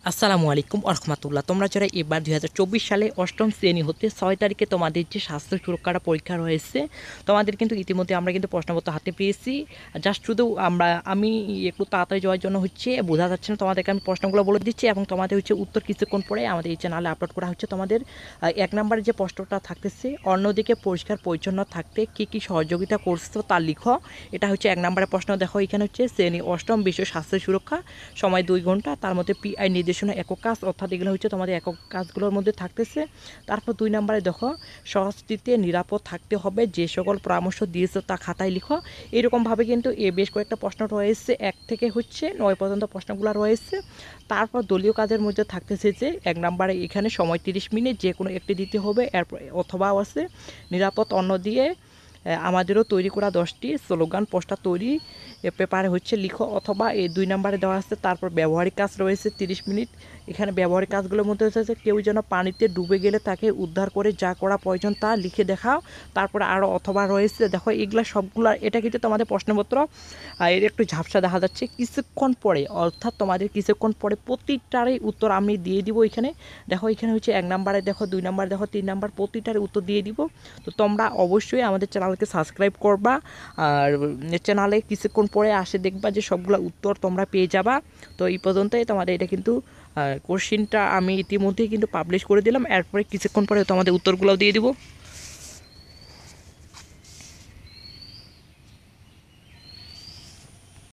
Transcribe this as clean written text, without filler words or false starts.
আসসালামু আলাইকুম রহমতুল্লাহ। তোমরা যারা এবার 2024 সালে অষ্টম শ্রেণী হতে 6 তারিখে তোমাদের যে স্বাস্থ্য সুরক্ষাটা পরীক্ষা রয়েছে, তোমাদের কিন্তু ইতিমধ্যে আমরা কিন্তু প্রশ্নপত্র হাতে পেয়েছি। জাস্ট শুধু আমি একটু তাড়াতাড়ি যাওয়ার জন্য বোঝা যাচ্ছে না, তোমাদেরকে আমি প্রশ্নগুলো বলে দিচ্ছি এবং তোমাদের উত্তর কিছুক্ষণ পরে আমাদের এই চ্যানেলে আপলোড করা হচ্ছে। তোমাদের 1 নম্বরে যে প্রশ্নটা থাকতেছে, অন্যদিকে পরিষ্কার পরিচ্ছন্ন থাকতে কী কী সহযোগিতা করছো তা লিখো। এটা 1 নম্বরের প্রশ্ন। দেখো এখানে শ্রেণী অষ্টম বিশ্ব স্বাস্থ্য সুরক্ষা, সময় 2 ঘন্টা, তার মধ্যে পিআই নির্দেশনা একক কাজ, অর্থাৎ এগুলো তোমাদের একক কাজগুলোর মধ্যে থাকতেছে। তারপর 2 নম্বরে দেখো সংস্কৃতিতে নিরাপদ থাকতে হবে, যে সকল পরামর্শ দিয়েছে তা খাতায় লিখো। এরকমভাবে কিন্তু বেশ কয়েকটা প্রশ্ন রয়েছে, 1 থেকে 9 পর্যন্ত প্রশ্নগুলো রয়েছে। তারপর দলীয় কাজের মধ্যে থাকতেছে যে 1 নম্বরে এখানে সময় 30 মিনিট, যে কোনো একটি দিতে হবে। এরপর অথবা আছে নিরাপদ অন্ন দিয়ে আমাদেরও তৈরি করা 10টি স্লোগান পোস্টার তৈরি পেপারে লিখো, অথবা এই 2 নম্বরে দেওয়া আছে। তারপর ব্যবহারিক কাজ রয়েছে 30 মিনিট। এখানে ব্যবহারিক কাজগুলোর মধ্যে হচ্ছে কেউ যেন পানিতে ডুবে গেলে তাকে উদ্ধার করে যা করা প্রয়োজন তা লিখে দেখাও। তারপরে আরও অথবা রয়েছে, দেখো এগুলা সবগুলা, এটা কিন্তু তোমাদের প্রশ্নপত্র এর একটু ঝাপসা দেখা যাচ্ছে। কিছুক্ষণ পরে, অর্থাৎ তোমাদের কিছুক্ষণ পরে প্রতিটারই উত্তর আমি দিয়ে দিব। এখানে দেখো এখানে 1 নম্বরে দেখো, 2 নম্বরে দেখো, 3 নম্বর, প্রতিটার উত্তর দিয়ে দিব। তো তোমরা অবশ্যই আমাদের চ্যানেলকে সাবস্ক্রাইব করবা, আর চ্যানেলে কিছুক্ষণ পরে আসে দেখবা যে সবগুলো উত্তর তোমরা পেয়ে যাবা। তো এই পর্যন্তই তোমাদের এটা কিন্তু কোশ্চিনটা আমি ইতিমধ্যেই কিন্তু পাবলিশ করে দিলাম। এরপরে কিছুক্ষণ পরে তোমাদের উত্তরগুলোও দিয়ে দিব।